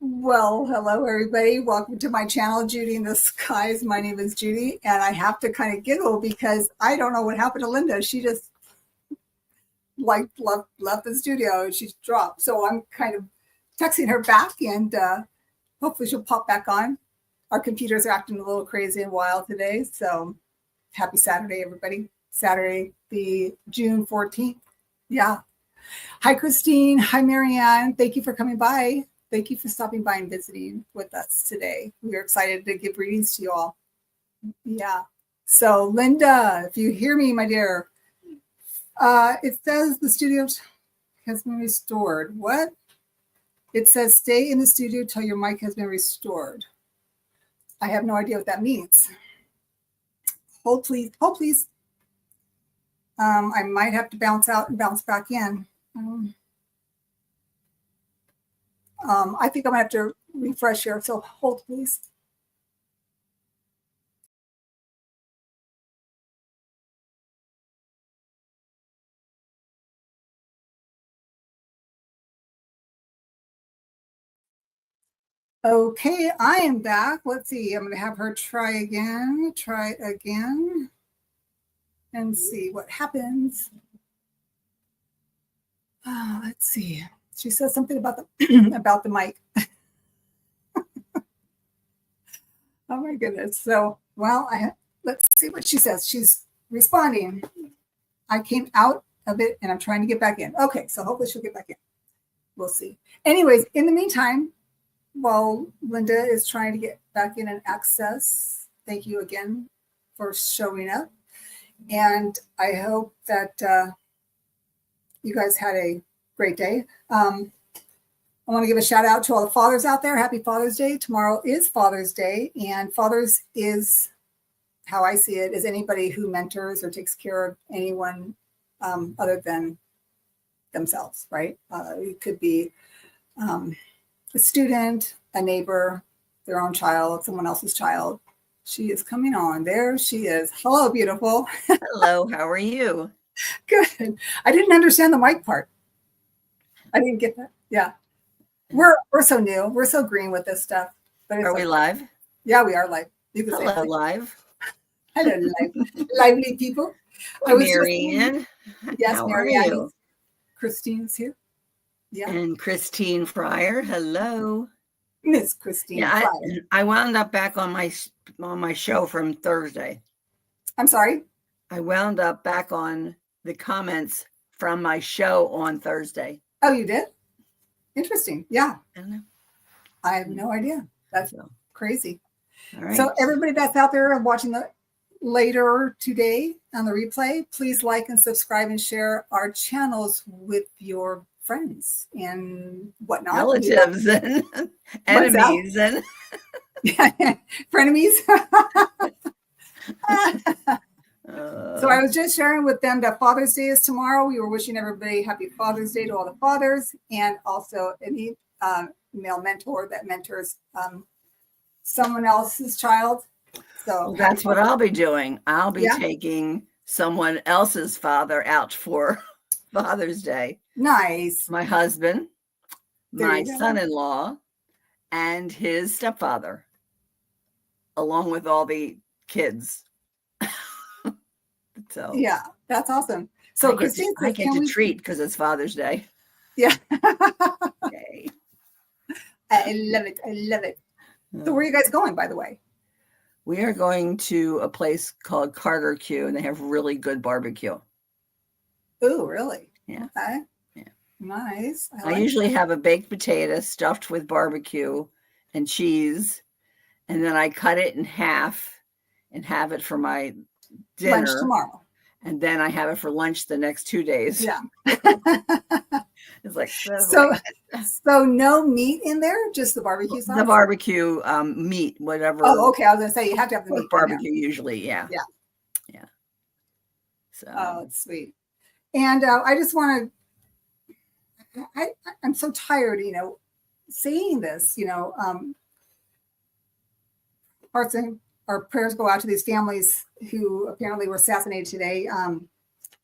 Well, hello everybody. Welcome to my channel, Judy in the Skies. My name is Judy, and I have to kind of giggle because I don't know what happened to Linda. She just left the studio. She's dropped. So I'm kind of texting her back, and hopefully she'll pop back on. Our computers are acting a little crazy and wild today. So happy Saturday, everybody. Saturday, the June 14th. Yeah. Hi, Christine. Hi, Marianne. Thank you for coming by. Thank you for stopping by and visiting with us today. We are excited to give readings to you all. Yeah. So, Linda, if you hear me, my dear, it says the studio has been restored. What? It says stay in the studio till your mic has been restored. I have no idea what that means. Hold, please. Hold, please. I might have to bounce out and bounce back in. I think I'm going to have to refresh here. So hold, please. Okay, I am back. Let's see. I'm going to have her try again, and see what happens. Let's see. She says something about the about the mic. Oh my goodness. So, well, let's see what she says. She's responding. I came out of it and I'm trying to get back in. Okay, so hopefully she'll get back in. We'll see. Anyways, in the meantime, while Linda is trying to get back in and access, thank you again for showing up. And I hope that you guys had a great day. I want to give a shout out to all the fathers out there. Happy Father's Day. Tomorrow is Father's Day, and fathers is, how I see it, is anybody who mentors or takes care of anyone other than themselves, right? It could be a student, a neighbor, their own child, someone else's child. She is coming on. There she is. Hello, beautiful. Hello, how are you? Good. I didn't understand the mic part. I didn't get that. Yeah. We're so new. We're so green with this stuff. But are we live? Yeah, we are live. You can Hello, say live. Hello, live. Lively people. Marianne. Yes, Marianne. Christine's here. Yeah. And Christine Fryer. Hello. Miss Christine. Yeah, I wound up back on my show from Thursday. I'm sorry? I wound up back on the comments from my show on Thursday. Oh, you did? Interesting. Yeah. I have no idea. That's crazy. All right. So everybody that's out there watching the later today on the replay, please like and subscribe and share our channels with your friends and whatnot. Relatives and enemies and frenemies. So I was just sharing with them that Father's Day is tomorrow. We were wishing everybody happy Father's Day to all the fathers, and also any male mentor that mentors someone else's child. So that's what I'll be doing. I'll be taking someone else's father out for Father's Day. Nice. My husband, my son-in-law, and his stepfather, along with all the kids. So yeah, that's awesome. So Christine, I get to treat because it's Father's Day. Yeah. Okay. I love it. I love it. So where are you guys going, by the way? We are going to a place called Carter Q, and they have really good barbecue. Oh, really? Yeah. Okay. Yeah. Nice. I usually have a baked potato stuffed with barbecue and cheese, and then I cut it in half and have it for my dinner lunch tomorrow. And then I have it for lunch the next 2 days. Yeah. It's like so no meat in there, just the barbecue sauce? The barbecue meat, whatever. Oh, okay. I was gonna say you have to have the meat. Barbecue usually, yeah. Yeah. Yeah. So it's sweet. And I just want to I'm so tired, saying this, our prayers go out to these families who apparently were assassinated today.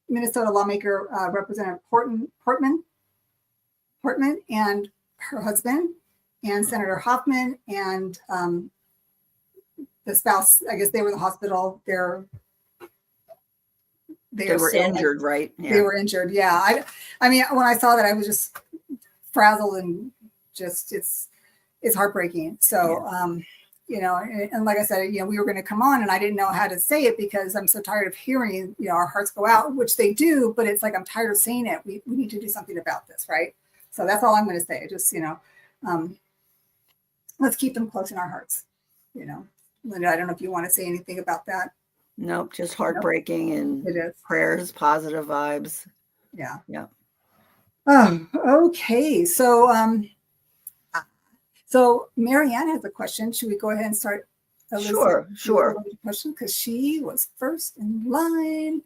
Minnesota lawmaker Representative Portman and her husband and Senator Hoffman and the spouse. I guess they were in the hospital. They were still injured, right? Yeah. They were injured. Yeah. I mean, when I saw that, I was just frazzled and just it's heartbreaking. So, and like I said, we were going to come on, and I didn't know how to say it because I'm so tired of hearing, our hearts go out, which they do, but it's like I'm tired of saying it. We need to do something about this, right? So that's all I'm going to say. Just let's keep them close in our hearts. Linda, I don't know if you want to say anything about that. Nope, just heartbreaking and it is. Prayers, positive vibes. Yeah. Yeah. Okay. So Marianne has a question. Should we go ahead and start? Sure. Question, because she was first in line.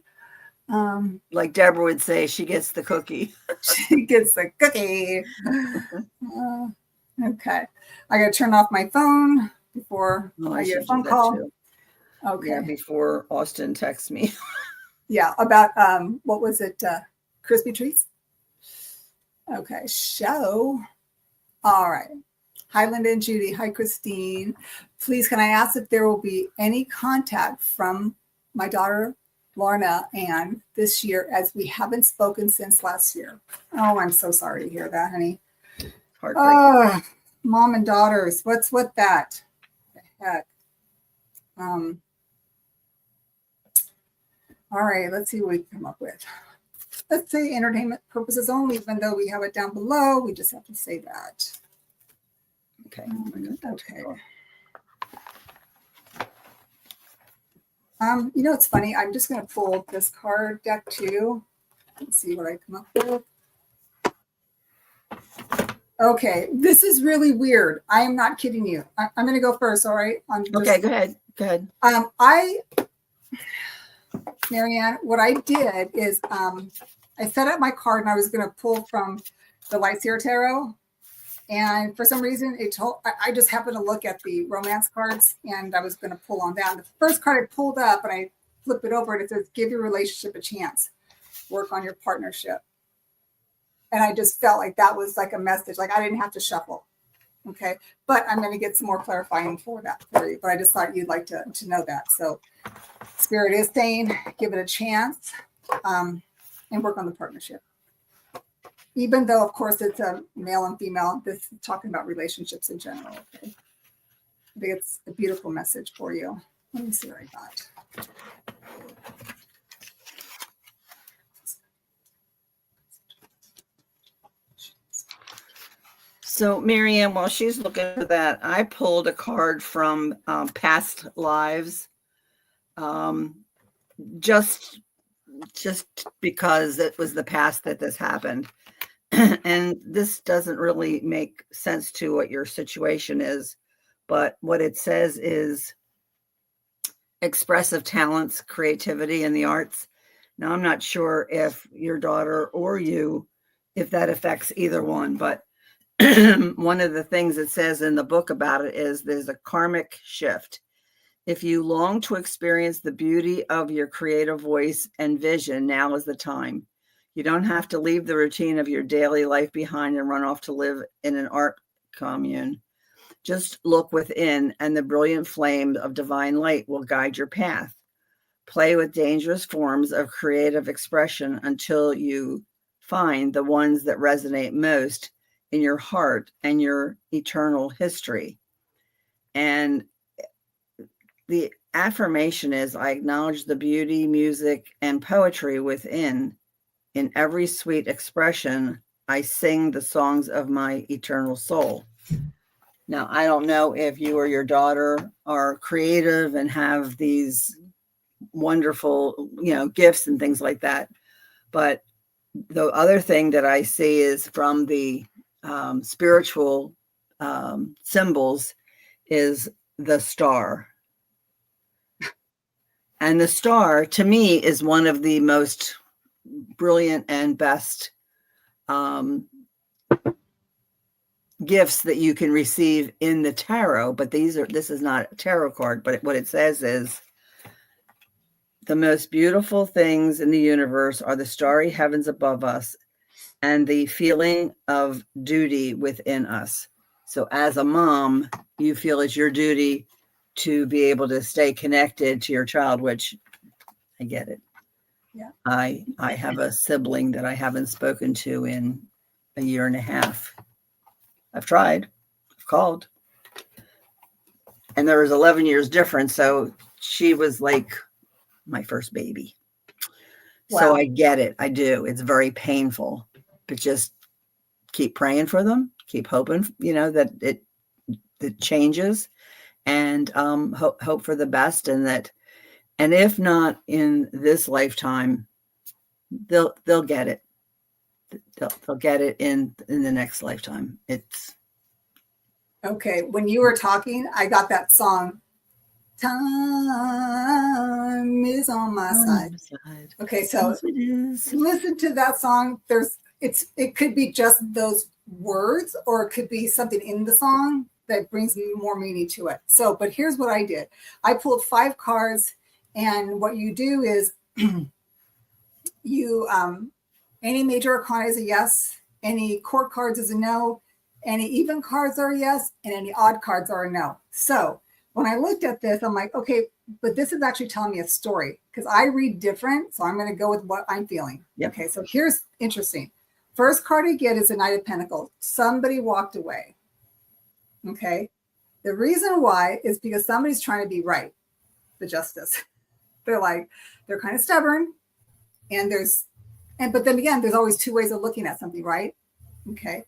Like Deborah would say, she gets the cookie. She gets the cookie. Okay. I got to turn off my phone before I get a phone call. Too. Okay. Yeah, before Austin texts me. Yeah, about what was it? Crispy treats. Okay. All right. Hi, Linda and Judy. Hi, Christine. Please, can I ask if there will be any contact from my daughter, Lorna Ann, this year, as we haven't spoken since last year? Oh, I'm so sorry to hear that, honey. Heartbreaking. Mom and daughters. What's with that? The heck. All right, let's see what we can come up with. Let's say entertainment purposes only, even though we have it down below. We just have to say that. Okay. Okay. It's funny. I'm just going to pull this card deck too and see what I come up with. Okay, this is really weird. I am not kidding you. I'm going to go first. All right. Okay, go ahead. Marianne, what I did is I set up my card and I was going to pull from the Light Seer Tarot. And for some reason, I just happened to look at the romance cards and I was going to pull on that. And the first card I pulled up and I flip it over and it says, give your relationship a chance. Work on your partnership. And I just felt like that was like a message. Like I didn't have to shuffle. Okay. But I'm going to get some more clarifying for you. But I just thought you'd like to know that. So Spirit is saying, give it a chance and work on the partnership. Even though, of course, it's a male and female, this is talking about relationships in general. Okay? I think it's a beautiful message for you. Let me see what I got. So, Marianne, while she's looking for that, I pulled a card from Past Lives. Just because it was the past that this happened. And this doesn't really make sense to what your situation is, but what it says is expressive talents, creativity, and the arts. Now, I'm not sure if your daughter or you, if that affects either one, but one of the things it says in the book about it is there's a karmic shift. If you long to experience the beauty of your creative voice and vision, now is the time. You don't have to leave the routine of your daily life behind and run off to live in an art commune. Just look within, and the brilliant flame of divine light will guide your path. Play with dangerous forms of creative expression until you find the ones that resonate most in your heart and your eternal history. And the affirmation is, I acknowledge the beauty, music, and poetry within. In every sweet expression, I sing the songs of my eternal soul. Now, I don't know if you or your daughter are creative and have these wonderful, gifts and things like that. But the other thing that I see is from the spiritual symbols is the star. And the star, to me, is one of the most brilliant and best gifts that you can receive in the tarot. But this is not a tarot card, but what it says is, the most beautiful things in the universe are the starry heavens above us and the feeling of duty within us. So as a mom, you feel it's your duty to be able to stay connected to your child, which I get it. Yeah. I have a sibling that I haven't spoken to in a year and a half. I've tried, I've called. And there was 11 years difference. So she was like my first baby. So Wow. I get it. I do. It's very painful, but just keep praying for them, keep hoping, that it changes, and hope for the best, and if not in this lifetime, they'll get it. They'll get it in the next lifetime. It's okay. When you were talking, I got that song. Time is on my side. Okay, so yes, it is. Listen to that song. It could be just those words, or it could be something in the song that brings more meaning to it. So, but here's what I did. I pulled 5 cards, and what you do is you any major arcana is a yes, any court cards is a no, any even cards are a yes, and any odd cards are a no. So when I looked at this, I'm like, okay, but this is actually telling me a story, because I read different. So I'm going to go with what I'm feeling. Yep. Okay, so here's interesting. First card I get is the Knight of Pentacles. Somebody walked away. Okay. The reason why is because somebody's trying to be right. The Justice. They're kind of stubborn. But then again, there's always 2 ways of looking at something, right? Okay.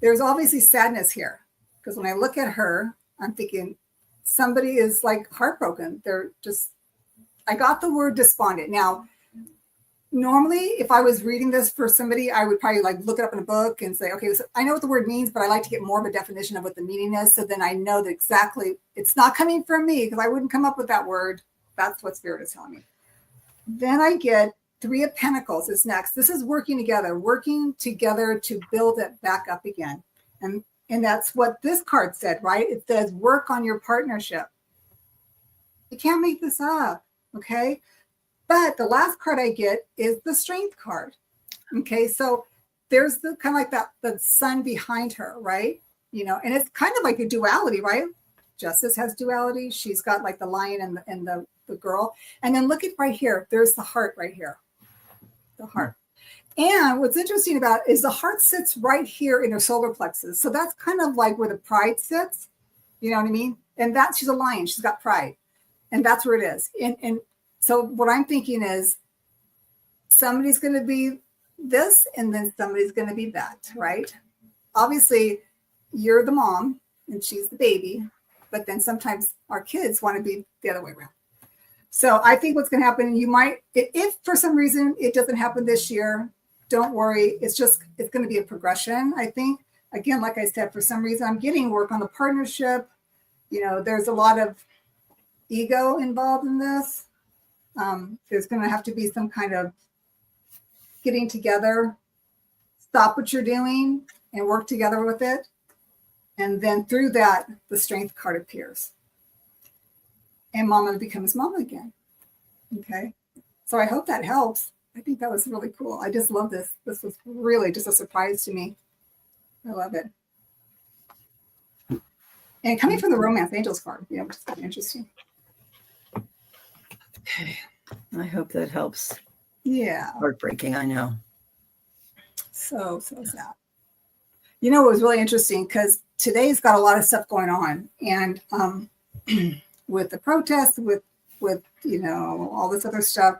There's obviously sadness here, because when I look at her, I'm thinking somebody is like heartbroken. I got the word despondent. Now, normally, if I was reading this for somebody, I would probably look it up in a book and say, okay, so I know what the word means, but I like to get more of a definition of what the meaning is. So then I know that exactly it's not coming from me, because I wouldn't come up with that word. That's what Spirit is telling me. Then I get 3 of Pentacles is next. This is working together to build it back up again. And that's what this card said, right? It says work on your partnership. You can't make this up, okay? But the last card I get is the Strength card. Okay, so there's the kind of like the sun behind her, right? And it's kind of like a duality, right? Justice has duality. She's got like the lion and the girl. And then look at right here. There's the heart right here. The heart. And what's interesting about it is the heart sits right here in her solar plexus. So that's kind of like where the pride sits. You know what I mean? And she's a lion. She's got pride. And that's where it is. And so what I'm thinking is somebody's going to be this, and then somebody's going to be that, right? Obviously, you're the mom and she's the baby, but then sometimes our kids want to be the other way around. So I think what's going to happen, you might, if for some reason it doesn't happen this year, don't worry. It's going to be a progression, I think. Again, like I said, for some reason, I'm getting work on the partnership. There's a lot of ego involved in this. There's going to have to be some kind of getting together, stop what you're doing and work together with it. And then through that, the Strength card appears. And Mama becomes Mama again. Okay. So I hope that helps. I think that was really cool. I just love this. This was really just a surprise to me. I love it. And coming from the Romance Angels card, which is kind of interesting. Okay. I hope that helps. Yeah. Heartbreaking, I know. So sad. It was really interesting because today's got a lot of stuff going on. And with the protests, with all this other stuff,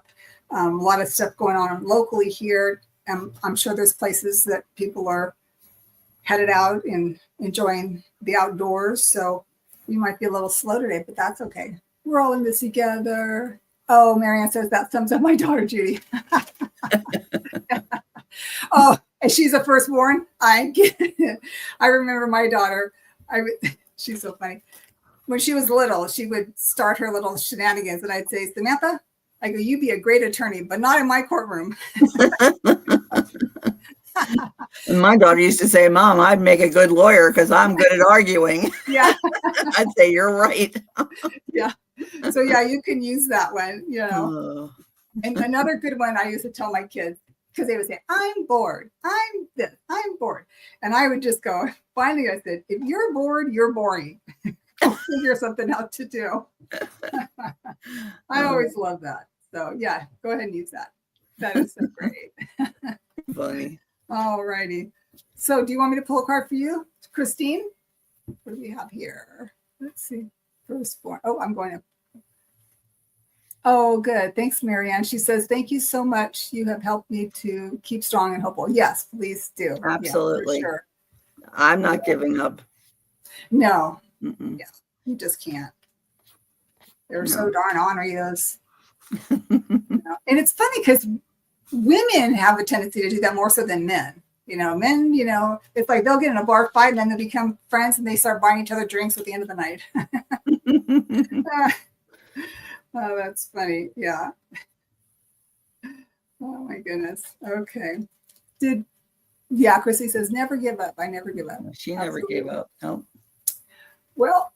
a lot of stuff going on locally here. I'm sure there's places that people are headed out and enjoying the outdoors. So we might be a little slow today, but that's okay. We're all in this together. Oh, Marianne says that sums up my daughter, Judy. Oh, and she's a firstborn. I remember my daughter. She's so funny. When she was little, she would start her little shenanigans, and I'd say, Samantha, I go, you be a great attorney, but not in my courtroom. My daughter used to say, Mom, I'd make a good lawyer because I'm good at arguing. Yeah. I'd say, you're right. Yeah. So yeah, you can use that one, And another good one I used to tell my kids, because they would say, I'm bored. I'm bored. And I would just go, finally I said, if you're bored, you're boring. I'll figure something out to do. I always love that. So yeah, go ahead and use that. That is so great. Funny. All righty. So do you want me to pull a card for you, Christine? What do we have here? Let's see. Firstborn. Oh, I'm going to. Oh, good. Thanks, Marianne. She says, thank you so much. You have helped me to keep strong and hopeful. Yes, please do. Absolutely. Yeah, for sure. I'm not giving up. No. Mm-mm. Yeah, you just can't. They're so darn ornery, those. And it's funny because women have a tendency to do that more so than men. Men, it's like they'll get in a bar fight and then they become friends and they start buying each other drinks at the end of the night. Oh, that's funny. Yeah. Oh my goodness. Okay. Chrissy says, never give up. I never give up. She never gave up. No. Well,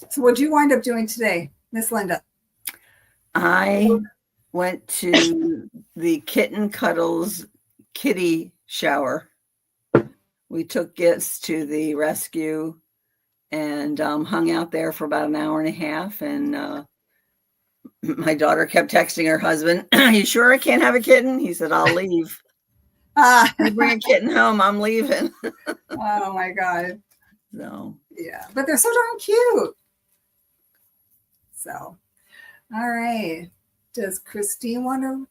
so what'd you wind up doing today, Miss Linda? I went to the Kitten Cuddles kitty shower. We took gifts to the rescue and hung out there for about an hour and a half. And my daughter kept texting her husband, you sure I can't have a kitten? He said, I'll leave. You bring a kitten home, I'm leaving. Oh my God. So yeah, but they're so darn cute. So, all right. Does Christine want a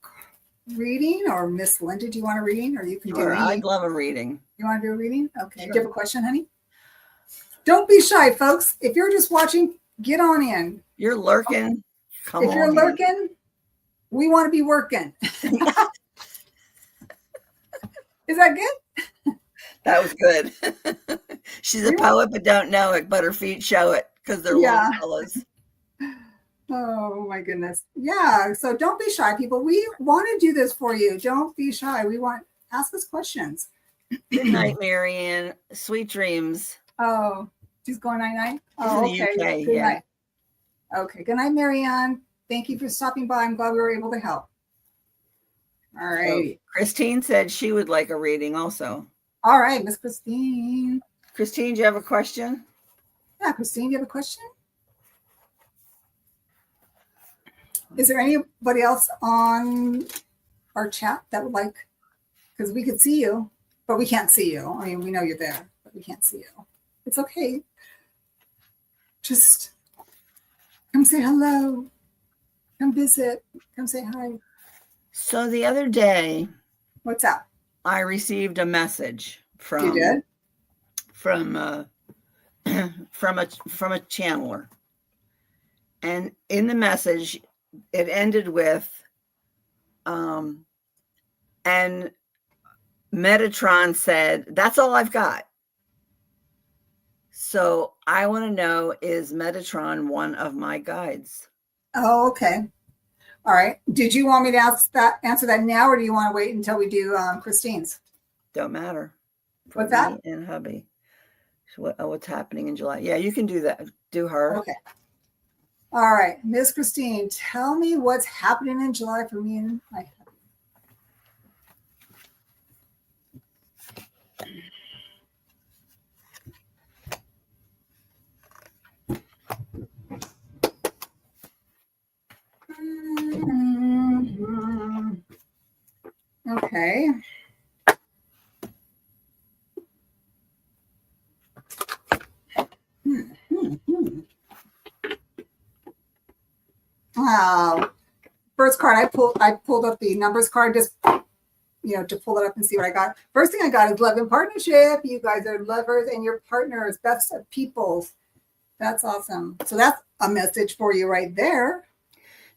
reading, or Miss Linda, do you want a reading, or you can sure, do me? I'd love a reading. You want to do a reading? Okay. Sure. Do you have a question, honey? Don't be shy, folks. If you're just watching, get on in. You're lurking. Come on. If you're lurking, we want to be working. Is that good? That was good. She's a poet, but don't know it, but her feet show it because they're little fellas. Oh my goodness. Yeah. So don't be shy, people. We want to do this for you. Don't be shy. Ask us questions. Good night, Marianne. Sweet dreams. Oh, she's going night-night? Oh, okay. UK, Good yeah. night. Okay. Good night, Marianne. Thank you for stopping by. I'm glad we were able to help. All right. So Christine said she would like a reading also. All right, Miss Christine. Christine, do you have a question? Yeah, Christine, do you have a question? Is there anybody else on our chat that would like, because we could see you, but we can't see you. I mean, we know you're there, but we can't see you. It's okay. Just come say hello. Come visit. Come say hi. So the other day, What's up? I received a message from You did? from a channeler, and in the message, it ended with, and Metatron said, "That's all I've got." So I want to know, is Metatron one of my guides? Oh, okay. All right. Did you want me to answer that now, or do you want to wait until we do Christine's? Don't matter. What's that? And hubby. So what's happening in July? Yeah, you can do that. Do her. Okay. All right, Miss Christine, tell me what's happening in July for me and my hubby. Okay. First card I pulled up the numbers card just to pull it up and see what I got. First thing I got is love and partnership. You guys are lovers and your partners, best of peoples. That's awesome. So that's a message for you right there.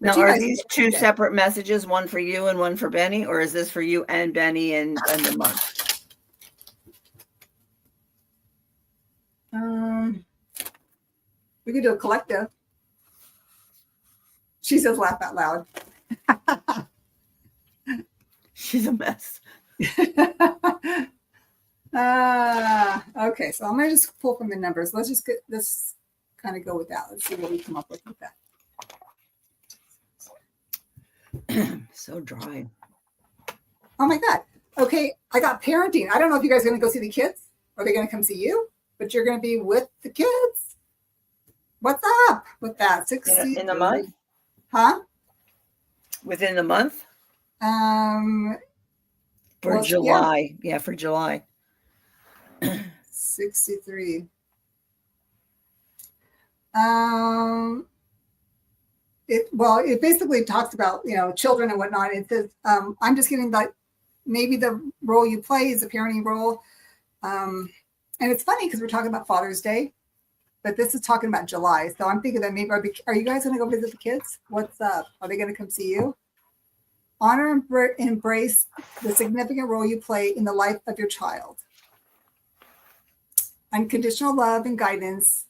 Now, are these two separate messages, one for you and one for Benny, or is this for you and Benny and the month? We could do a collective. She says, laugh out loud. She's a mess. Okay, so I'm going to just pull from the numbers. Let's just get this kind of go with that. Let's see what we come up with that. So dry. Oh my God. Okay, I got parenting. I don't know if you guys are going to go see the kids. Are they going to come see you? But you're going to be with the kids. What's up with that? 60 in a month? Huh? Within the month? For Well, July. Yeah, for July. 63. It basically talks about, children and whatnot. It says, I'm just getting that maybe the role you play is a parenting role. And it's funny because we're talking about Father's Day, but this is talking about July. So I'm thinking that maybe, are you guys going to go visit the kids? What's up? Are they going to come see you? Honor and embrace the significant role you play in the life of your child. Unconditional love and guidance,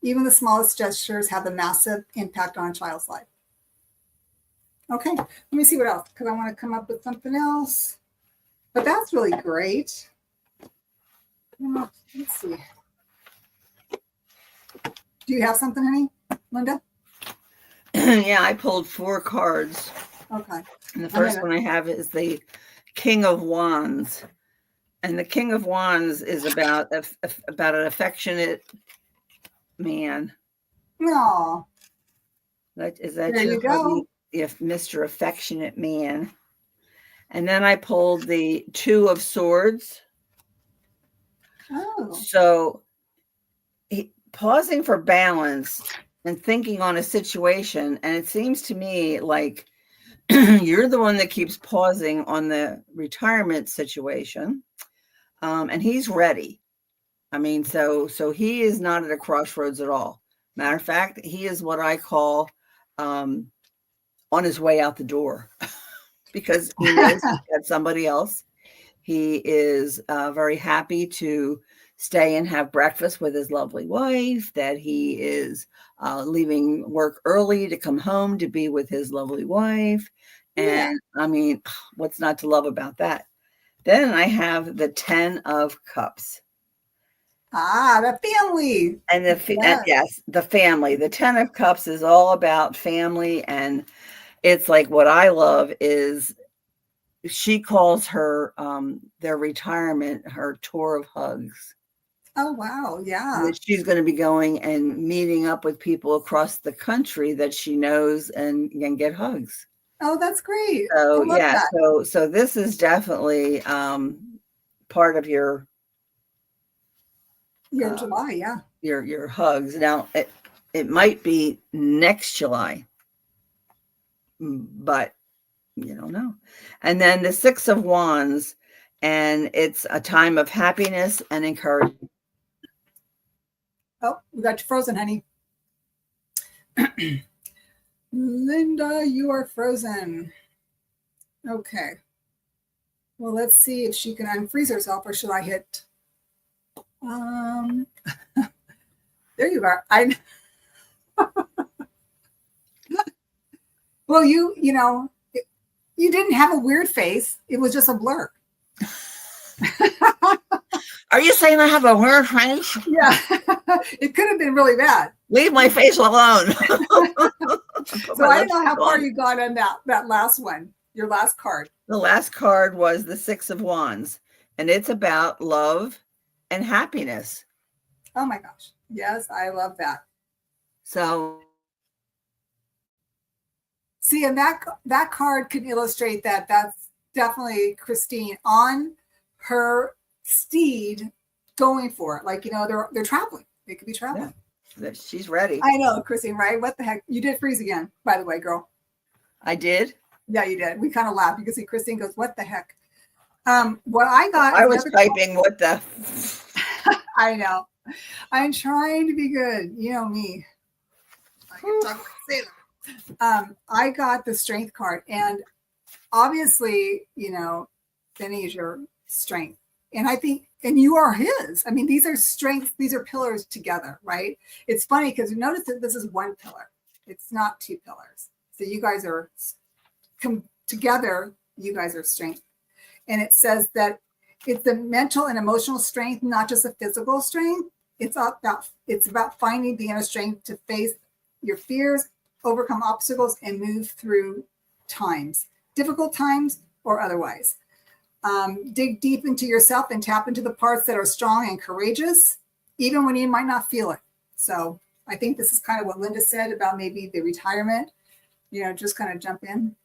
even the smallest gestures, have a massive impact on a child's life. Okay, let me see what else, because I want to come up with something else. But that's really great. Let's see. Do you have something, honey, Linda? Yeah, I pulled 4 cards. Okay. And the first one I have is the King of Wands. And the King of Wands is about an affectionate man. No. Is that There your you go. hubby? If Mr. Affectionate Man. And then I pulled the 2 of Swords. Oh. So pausing for balance and thinking on a situation. And it seems to me like you're the one that keeps pausing on the retirement situation. And he's ready. I mean, so he is not at a crossroads at all. Matter of fact, he is what I call on his way out the door because he knows he's got somebody else. He is very happy to stay and have breakfast with his lovely wife, that he is leaving work early to come home to be with his lovely wife. And I mean, what's not to love about that? Then I have the 10 of Cups. The family. And yes, the family. The 10 of Cups is all about family. And it's like what I love is she calls her their retirement her tour of hugs. Oh, wow. Yeah. That she's going to be going and meeting up with people across the country that she knows and can get hugs. Oh, that's great. So yeah, so this is definitely part of your July, yeah. Your hugs. Now it might be next July, but you don't know. And then the 6 of Wands, and it's a time of happiness and encouragement. Oh, we got you frozen, honey. Linda, you are frozen. Okay. Well, let's see if she can unfreeze herself, or should I hit? There you are. Well, you didn't have a weird face. It was just a blur. Are you saying I have a weird face? Yeah. It could have been really bad. Leave my face alone. So I don't know how far you got on that last one, your last card. The last card was the 6 of Wands, and it's about love and happiness. Oh my gosh. Yes, I love that. So see, and that card can illustrate that. That's definitely Christine on her steed going for it. Like, they're traveling. They could be traveling. Yeah, she's ready. I know, Christine, right? What the heck? You did freeze again, by the way, girl. I did? Yeah, you did. We kind of laughed. You can see Christine goes, what the heck? What I got. I was typing what the. I know. I'm trying to be good. You know me. I can talk like Sailor. I got the strength card, and obviously, Benny is your strength. And I think, and you are his. I mean, these are strengths, these are pillars together, right? It's funny because you notice that this is one pillar. It's not 2 pillars. So you guys are together, you guys are strength. And it says that it's the mental and emotional strength, not just a physical strength. It's about finding the inner strength to face your fears, overcome obstacles, and move through times, difficult times or otherwise. Dig deep into yourself and tap into the parts that are strong and courageous, even when you might not feel it. So I think this is kind of what Linda said about maybe the retirement, just kind of jump in.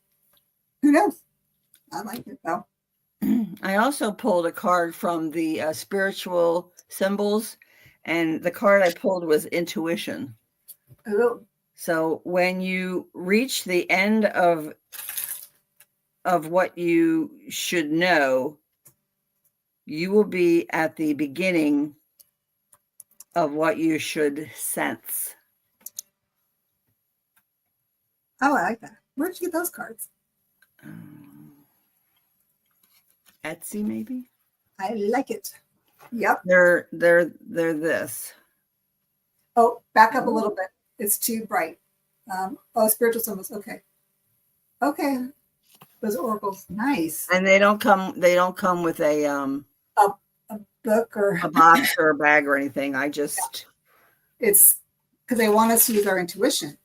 Who knows? I like it though. I also pulled a card from the spiritual symbols, and the card I pulled was intuition. Oh. So when you reach the end of what you should know, you will be at the beginning of what you should sense. Oh, I like that. Where'd you get those cards? Etsy, maybe. I like it. Yep. They're this. Oh, back up a little bit. It's too bright. Spiritual symbols. Okay. Those oracles. Nice. And they don't come with a book or a box or a bag or anything. It's because they want us to use our intuition.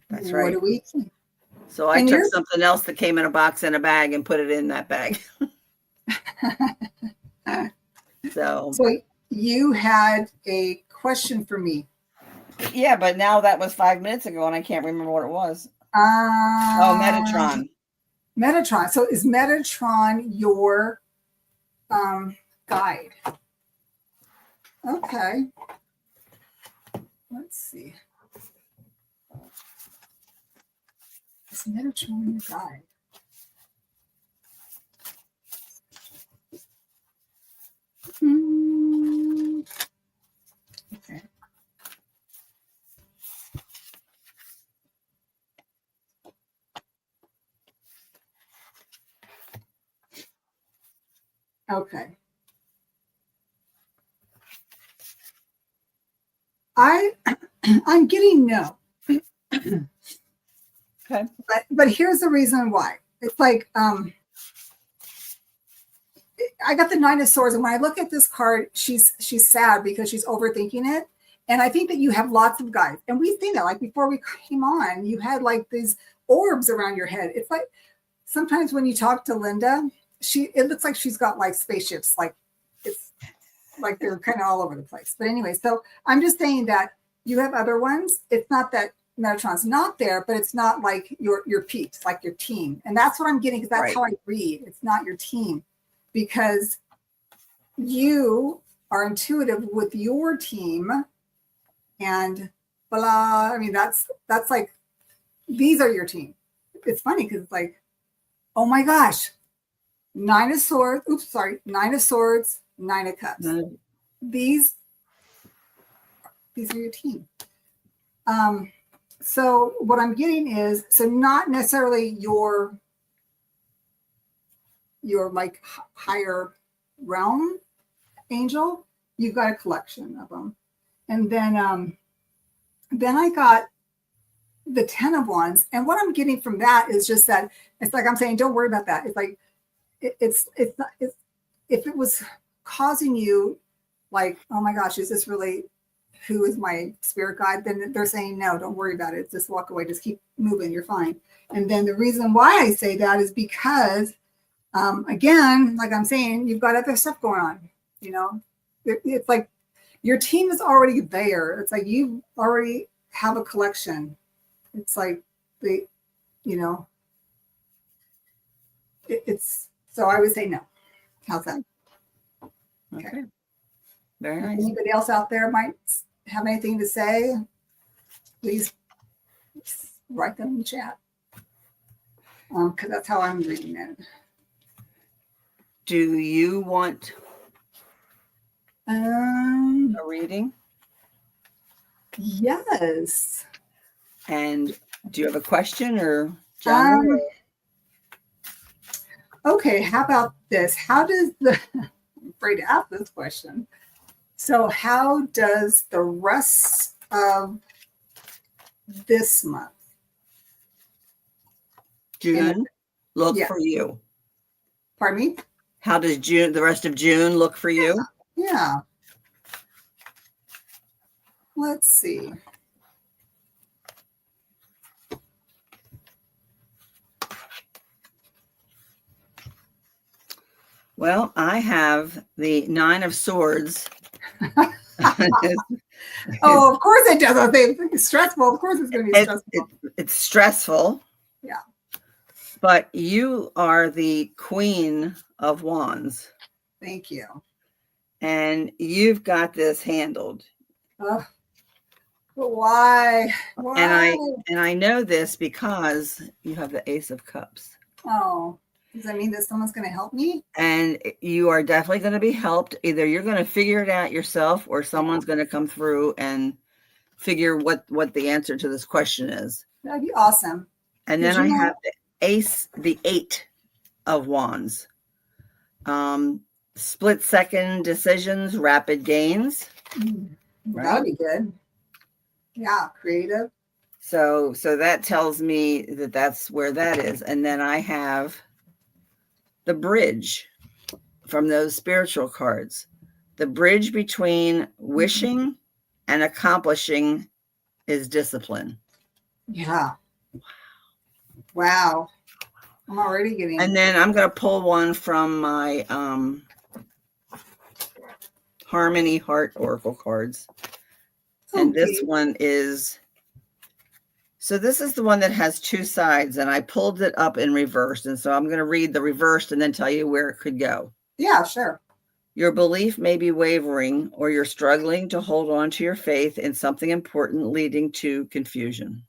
That's right. What do we think? So I took something else that came in a box and a bag and put it in that bag. So you had a question for me. Yeah, but now that was 5 minutes ago and I can't remember what it was. Metatron. Metatron. So is Metatron your guide? Okay. Let's see. Is Metatron your guide? Okay. Okay. I'm getting no. Okay. But here's the reason why. It's like I got the Nine of Swords, and when I look at this card, she's sad because she's overthinking it. And I think that you have lots of guides. And we've seen that, like before we came on, you had like these orbs around your head. It's like sometimes when you talk to Linda, it looks like she's got like spaceships, like it's like they're kind of all over the place. But anyway, so I'm just saying that you have other ones. It's not that Metatron's not there, but it's not like your peeps, like your team. And that's what I'm getting, because that's how I read. It's not your team, because you are intuitive with your team and blah. I mean, that's like, these are your team. It's funny because it's like, oh my gosh, Nine of Swords, Nine of Swords, Nine of Cups. These are your team. So what I'm getting is, so not necessarily your like higher realm angel. You've got a collection of them. And then I got the 10 of Wands. And what I'm getting from that is just that it's like I'm saying, don't worry about that. It's like it's not, if it was causing you like, oh my gosh, is this really who is my spirit guide? Then they're saying, no, don't worry about it. Just walk away. Just keep moving. You're fine. And then the reason why I say that is because, again, like I'm saying, you've got other stuff going on. It's like your team is already there. It's like you already have a collection. It's like it's so I would say no. How's that? Okay. Very nice. Anybody else out there might have anything to say? Please write them in the chat. Because that's how I'm reading it. Do you want a reading? Yes. And do you have a question or John? Okay, how about this? How does I'm afraid to ask this question. So how does the rest of this month, June, look for you? Pardon me? How does the rest of June look for you? Yeah. Let's see. Well, I have the Nine of Swords. Oh, of course it does. I think it's stressful. Of course it's going to be stressful. It's stressful. Yeah. But you are the Queen of Wands. Thank you. And you've got this handled. Oh, but why? Why? And I know this because you have the Ace of Cups. Oh, does that mean that someone's going to help me? And you are definitely going to be helped. Either you're going to figure it out yourself, or someone's going to come through and figure what the answer to this question is. That'd be awesome. And then I have the Eight of Wands. Split second decisions, rapid gains. Right? That'd be good. Yeah, creative. So that tells me that that's where that is. And then I have the bridge from those spiritual cards. The bridge between wishing and accomplishing is discipline. Yeah. Wow. I'm already getting. And then I'm going to pull one from my Harmony Heart Oracle cards. Okay. And this one is, so this is the one that has two sides, and I pulled it up in reverse. And so I'm going to read the reversed and then tell you where it could go. Yeah, sure. Your belief may be wavering, or you're struggling to hold on to your faith in something important, leading to confusion.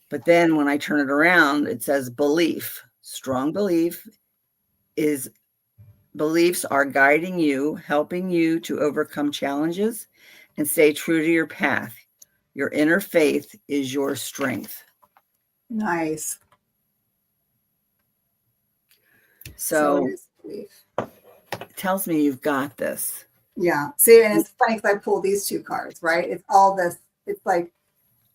But then when I turn it around, it says belief. Strong beliefs are guiding you, helping you to overcome challenges and stay true to your path. Your inner faith is your strength. Nice. So it tells me you've got this. Yeah. See, and it's funny because I pulled these two cards, right? It's all this. It's like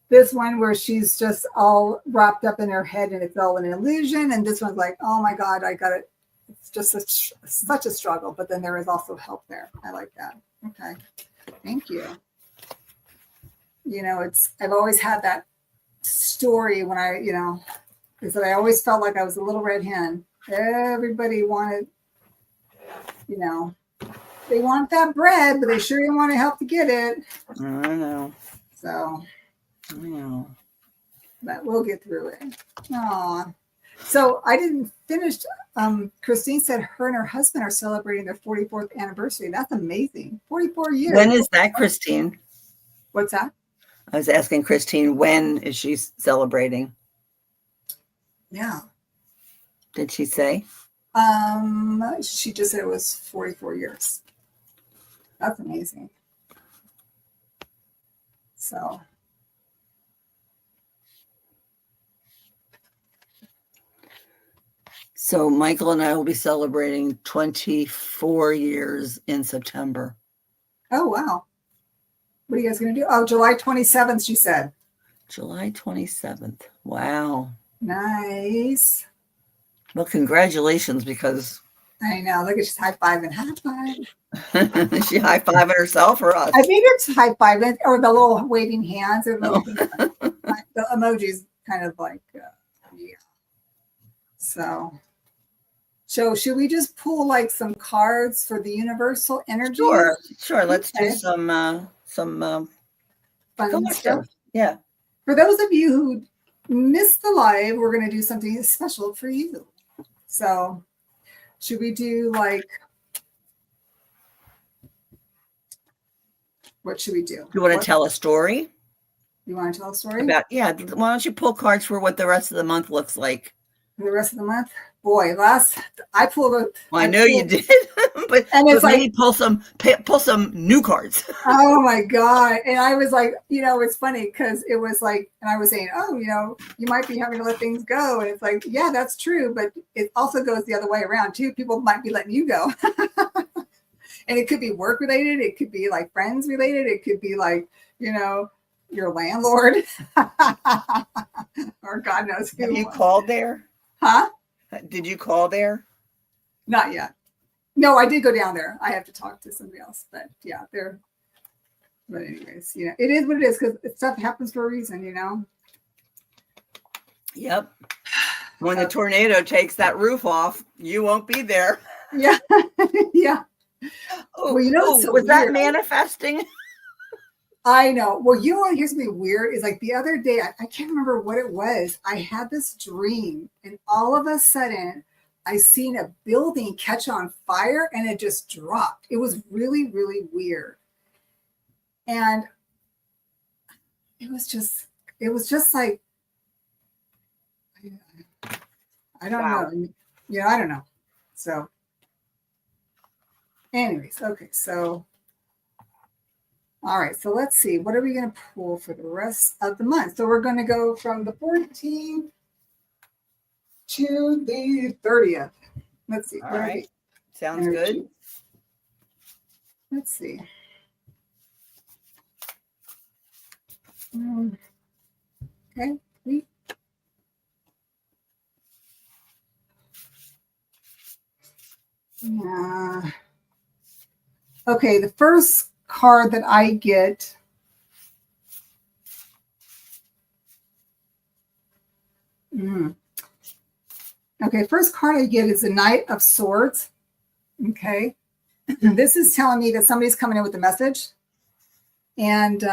this one where she's just all wrapped up in her head and it's all an illusion. And this one's like, oh my God, I got it. It's just such a struggle. But then there is also help there. I like that. Okay. Thank you. You know, I've always had that story when is that I always felt like I was a little red hen. Everybody wanted, they want that bread, but they sure didn't want to help to get it. I know. So, I know. But we'll get through it. Aw. So I didn't finish. Christine said her and her husband are celebrating their 44th anniversary. That's amazing. 44 years. When is that, Christine? What's that? I was asking Christine, when is she celebrating? Yeah. Did she say? She just said it was 44 years. That's amazing. So. So Michael and I will be celebrating 24 years in September. Oh, wow. What are you guys going to do? Oh, July 27th, she said. July 27th. Wow. Nice. Well, congratulations, because I know. Look at she's high-fiving. High-five. Is she high-fiving herself or us? I think it's high-fiving, or the little waving hands. Or the emojis kind of like, yeah. So should we just pull like some cards for the universal energy? Sure. Let's do some fun stuff. Yeah. For those of you who missed the live, we're going to do something special for you. So should we do what should we do? You want to tell a story? You want to tell a story? Why don't you pull cards for what the rest of the month looks like? For the rest of the month? Boy, I pulled a. Well, I know you did, but it's maybe pull some new cards. Oh my God. And I was like, it's funny because it was like, and I was saying, oh, you might be having to let things go. And it's like, yeah, that's true. But it also goes the other way around too. People might be letting you go. And it could be work related. It could be like friends related. It could be like, your landlord or God knows who. Have you called there? Huh? Did you call there? Not yet. No, I did go down there. I have to talk to somebody else, but yeah, but anyways, it is what it is because stuff happens for a reason, Yep. When the tornado takes that roof off, you won't be there. Yeah. Yeah. Oh, Well, you know what's so was that weird? manifesting? I know. Well, you know what? Here's something weird is like the other day, I can't remember what it was. I had this dream, and all of a sudden, I seen a building catch on fire and it just dropped. It was really, really weird. And it was just like, I don't Wow. know. Yeah, I don't know. So, anyways, okay. So, all right. So let's see. What are we going to pull for the rest of the month? So we're going to go from the 14th to the 30th. Let's see. All What are right. the Sounds good. energies? Let's see. Okay. Yeah. Okay. The first card that I get. Okay. First card I get is the Knight of Swords. Okay. This is telling me that somebody's coming in with a message. And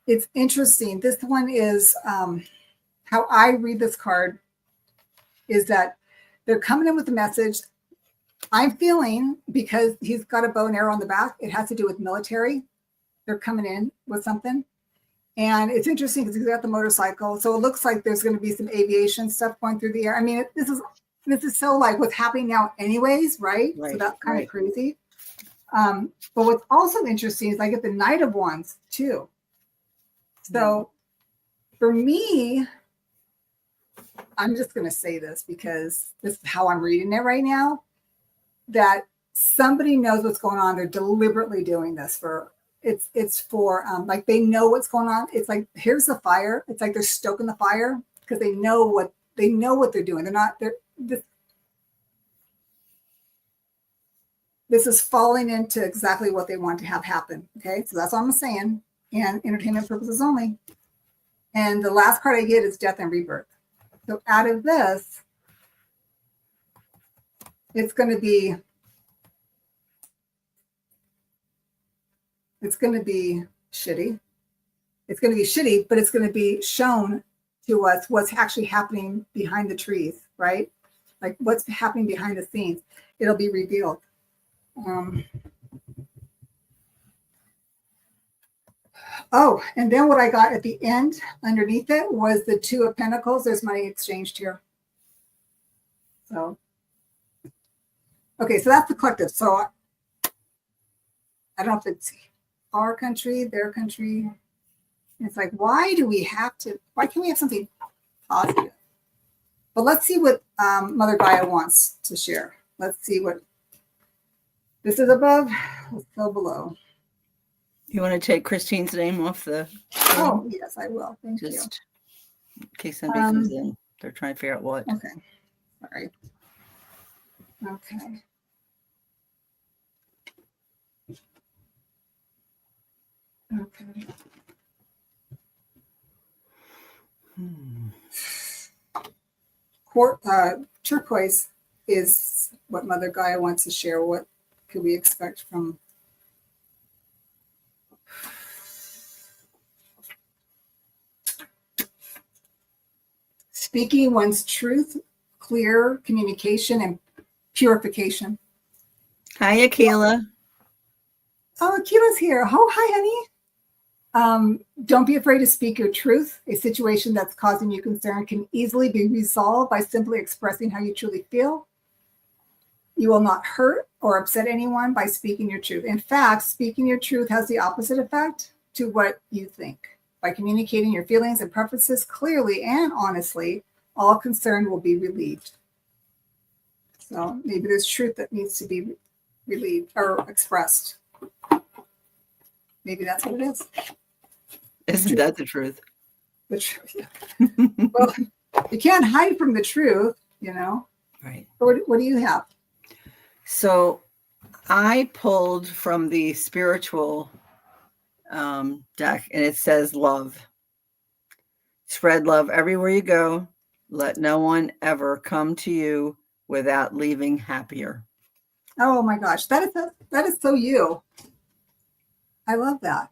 it's interesting. This one is how I read this card is that they're coming in with a message. I'm feeling because he's got a bow and arrow on the back, it has to do with military. They're coming in with something. And it's interesting because he's got the motorcycle. So it looks like there's going to be some aviation stuff going through the air. I mean, this is so like what's happening now anyways, right? So that's kind of crazy. But what's also interesting is I get the Knight of Wands too. So for me, I'm just going to say this because this is how I'm reading it right now, that somebody knows what's going on. They're deliberately doing this it's for like they know what's going on. It's like, here's the fire. It's like they're stoking the fire because they know what they're doing. This is falling into exactly what they want to have happen. Okay. So that's all I'm saying. And entertainment purposes only. And the last card I get is Death and Rebirth. So out of this, it's going to be shitty. It's going to be shitty, but it's going to be shown to us what's actually happening behind the trees, right? Like what's happening behind the scenes. It'll be revealed. Oh, and then what I got at the end underneath it was the Two of Pentacles. There's money exchanged here. So, okay, so that's the collective. So I don't know if it's our country, their country. It's like, why can't we have something positive? But let's see what Mother Gaia wants to share. Let's see what this is above. Let's go below. You want to take Christine's name off the screen? Oh, yes, I will. Thank you. Just in case somebody comes in. They're trying to figure out what. Okay. Sorry. Okay. Okay. Turquoise is what Mother Gaia wants to share. What could we expect from speaking one's truth, clear communication, and purification? Hi, Akila. Oh, Akila's here. Oh, hi, honey. Don't be afraid to speak your truth. A situation that's causing you concern can easily be resolved by simply expressing how you truly feel. You will not hurt or upset anyone by speaking your truth. In fact, speaking your truth has the opposite effect to what you think. By communicating your feelings and preferences clearly and honestly, all concern will be relieved. So maybe there's truth that needs to be relieved or expressed. Maybe that's what it is. Isn't that the truth? The truth. Yeah. Well, you can't hide from the truth, you know. Right. What do you have? So I pulled from the spiritual deck, and it says love. Spread love everywhere you go. Let no one ever come to you without leaving happier. Oh my gosh, that is so you. I love that.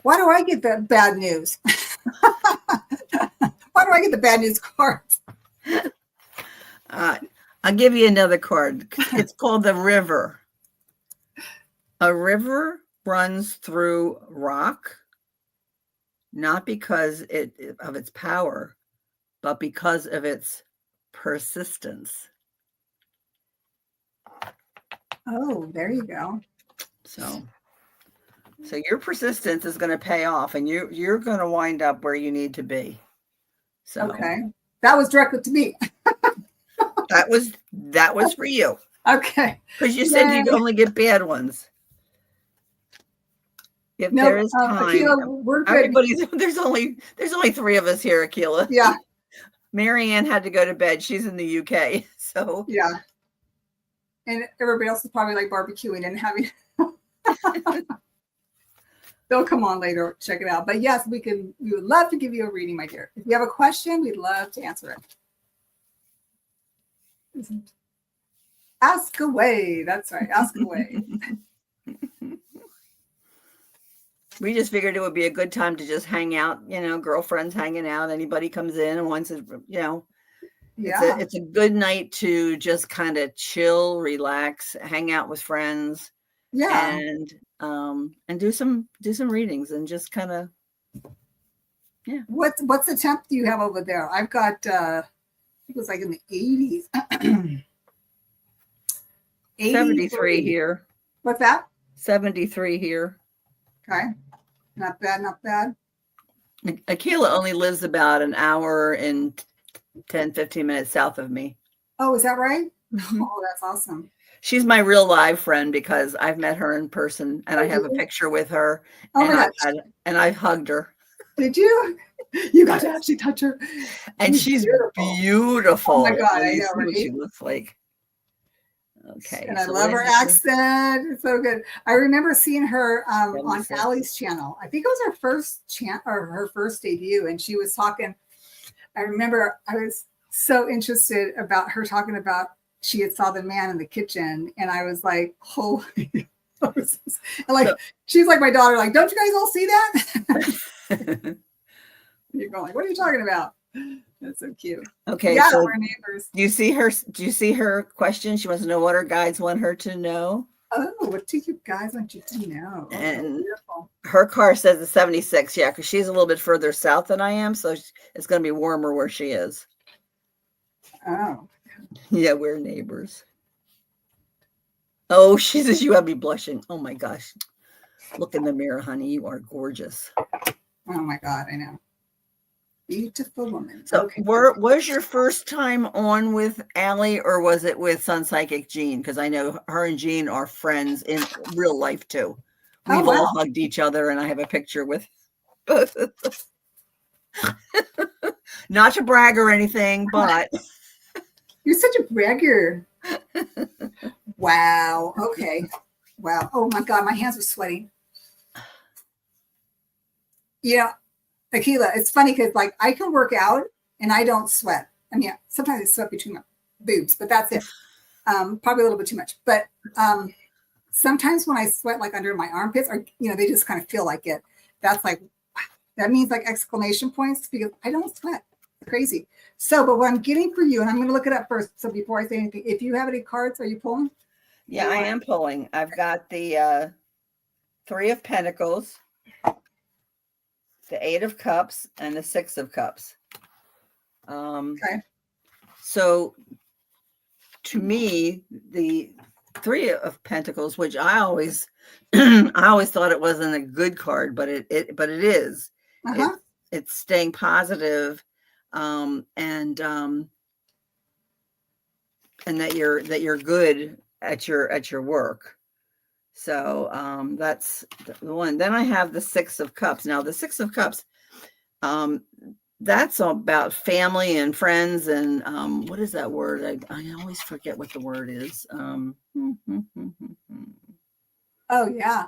Why do I get that bad news? Why do I get the bad news cards? I'll give you another card. It's called the river. A river runs through rock, not because of its power, but because of its persistence. Oh, there you go. So your persistence is going to pay off, and you're going to wind up where you need to be. So okay, that was directed to me. that was for you. Okay, because you said you'd only get bad ones. If there is time, Akila, we're good. Everybody's there's only 3 of us here, Akila. Yeah. Marianne had to go to bed. She's in the UK, so yeah. And everybody else is probably like barbecuing and having. They'll come on later, check it out. But yes, we would love to give you a reading, my dear. If you have a question, we'd love to answer it. Ask away. That's right. Ask away. We just figured it would be a good time to just hang out, girlfriends hanging out. Anybody comes in and wants to, yeah. It's a good night to just kind of chill, relax, hang out with friends. Yeah. And do some readings and just kind of, yeah. What's the temp you have over there? I've got I think it was like in the 80s. 73 here. What's that? 73 here. Okay. Not bad, not bad. Akila only lives about an hour and 10-15 minutes south of me. Oh, is that right? Mm-hmm. Oh, that's awesome. She's my real live friend because I've met her in person and I have a picture with her. Oh my gosh. And I've hugged her. Did you? You got to actually touch her. And she's beautiful. Oh my God, I know, what right? she looks like. Okay. And I love her accent. It's so good. I remember seeing her on Allie's channel. I think it was her first debut, and she was talking. I remember I was so interested about her talking about she had saw the man in the kitchen, and I was like, holy. She's like my daughter, like, don't you guys all see that? You're going like, what are you talking about? That's so cute. Okay, yeah, so we're neighbors. Do you see her question? She wants to know what her guides want her to know. Oh, what do you guys want you to know? And her car says it's 76. Yeah, because she's a little bit further south than I am, so it's going to be warmer where she is. Oh. Yeah, we're neighbors. Oh, she says you have me blushing. Oh my gosh. Look in the mirror, honey. You are gorgeous. Oh my God, I know. Beautiful woman. So was your first time on with Allie or was it with Sun Psychic Jean? Because I know her and Jean are friends in real life too. We've all hugged each other and I have a picture with both of them. Not to brag or anything, but you're such a bragger. Wow. Okay. Wow. Oh my God, my hands are sweating. Akila, it's funny because like I can work out and I don't sweat. I mean, sometimes I sweat between my boobs, but that's it. Probably a little bit too much. But sometimes when I sweat like under my armpits, or they just kind of feel like it. That's like that means like exclamation points because I don't sweat. It's crazy. So, but what I'm getting for you, and I'm going to look it up first. So before I say anything, if you have any cards, are you pulling? Yeah, I am pulling. I've got the 3 of Pentacles, the 8 of Cups, and the 6 of Cups. Okay. So to me, the 3 of Pentacles, which I always thought it wasn't a good card, but it is. Uh-huh. It's staying positive, and that you're good at your work. So that's the one. Then I have the 6 of Cups. Now the 6 of Cups, that's about family and friends and what is that word? I always forget what the word is. Oh yeah.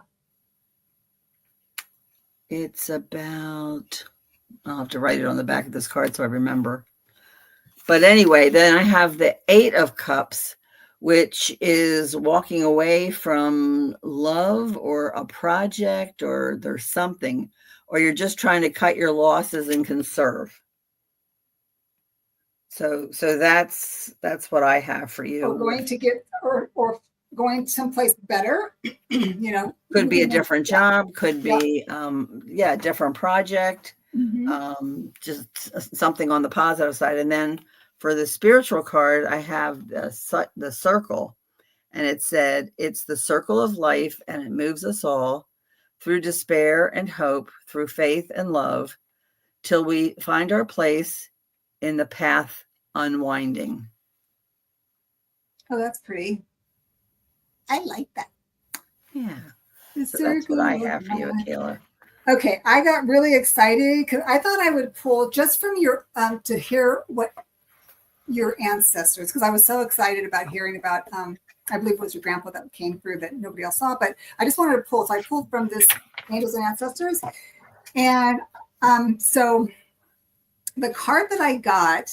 It's about I'll have to write it on the back of this card so I remember. But anyway, then I have the 8 of Cups, which is walking away from love or a project, or there's something, or you're just trying to cut your losses and conserve. So that's what I have for you. Or going to get, or going someplace better, you know. Could be a different job, could Yeah. be a different project, just something on the positive side. And then for the spiritual card, I have the circle, and it said, it's the circle of life, and it moves us all through despair and hope, through faith and love, till we find our place in the path unwinding. Oh, that's pretty. I like that. Yeah. The So that's what circle I of have for you, life. Akela. Okay, I got really excited because I thought I would pull just from your to hear what your ancestors, because I was so excited about hearing about I believe it was your grandpa that came through that nobody else saw, but I just wanted to pull. So I pulled from this Angels and Ancestors. And so the card that I got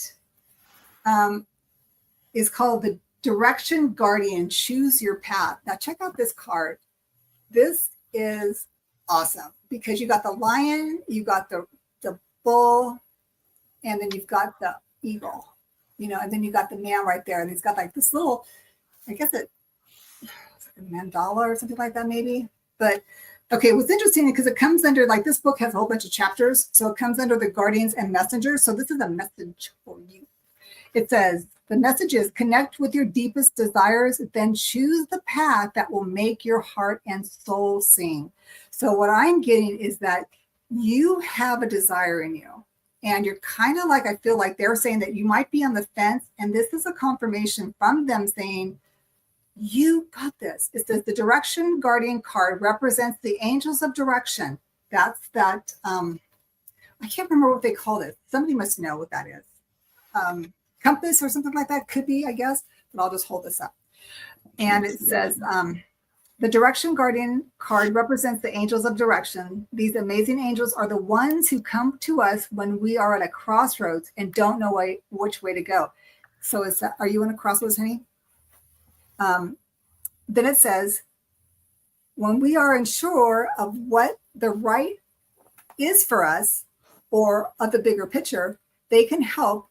is called the Direction Guardian, Choose Your Path. Now check out this card. This is awesome because you got the lion, you got the bull, and then you've got the eagle, you know, and then you got the man right there. And he's got like this little, I guess it's like a mandala or something like that, maybe. But okay, what's interesting because it comes under, like, this book has a whole bunch of chapters. So it comes under the guardians and messengers. So this is a message for you. It says, the message is connect with your deepest desires, then choose the path that will make your heart and soul sing. So what I'm getting is that you have a desire in you. And you're kind of like, I feel like they're saying that you might be on the fence. And this is a confirmation from them saying, you got this. It says the Direction Guardian card represents the angels of direction. That's that. I can't remember what they called it. Somebody must know what that is. Compass or something like that could be, I guess, but I'll just hold this up. And it says, the Direction Guardian card represents the angels of direction. These amazing angels are the ones who come to us when we are at a crossroads and don't know which way to go. So are you in a crossroads, honey? Then it says, when we are unsure of what the right is for us or of the bigger picture, they can help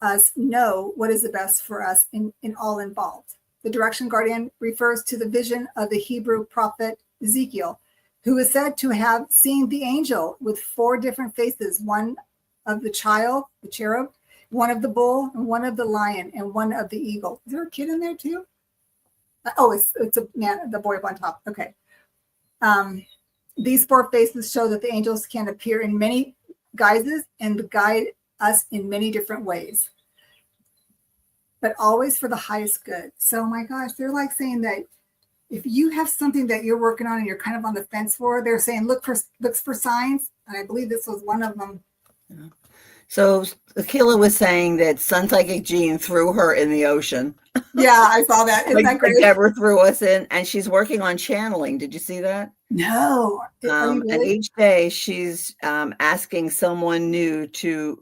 us know what is the best for us in all involved. The Direction Guardian refers to the vision of the Hebrew prophet Ezekiel, who is said to have seen the angel with 4 different faces, one of the child, the cherub, one of the bull, and one of the lion, and one of the eagle. Is there a kid in there too? Oh, it's a man, the boy up on top. Okay. These 4 faces show that the angels can appear in many guises and guide us in many different ways, but always for the highest good. So my gosh, they're like saying that if you have something that you're working on and you're kind of on the fence for, they're saying looks for signs. And I believe this was one of them. Yeah. So Akela was saying that Sun Psychic Jean threw her in the ocean. Yeah, I saw that. Isn't that great? Deborah threw us in, and she's working on channeling. Did you see that? No. Really? And each day she's asking someone new